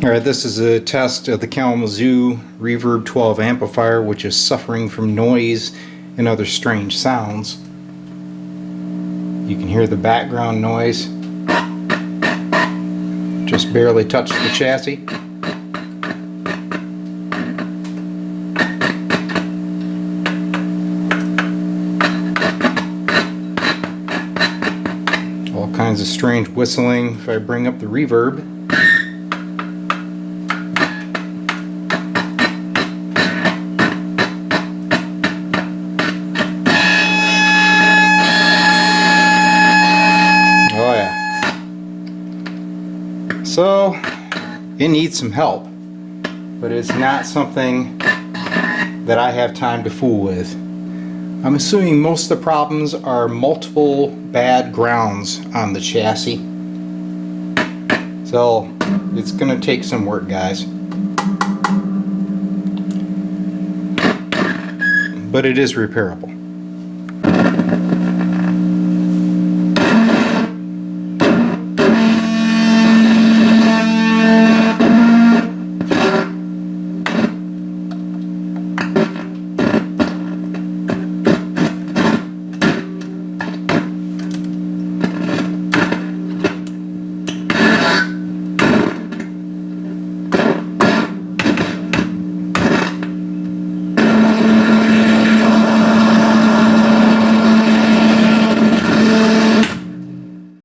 Alright, this is a test of the Kalamazoo Reverb 12 amplifier, which is suffering from noise and other strange sounds. You can hear the background noise. Just barely touched the chassis. All kinds of strange whistling if I bring up the reverb. Oh yeah. So it needs some help, but it's not something that I have time to fool with. I'm assuming most of the problems are multiple bad grounds on the chassis. So it's going to take some work, guys. But it is repairable.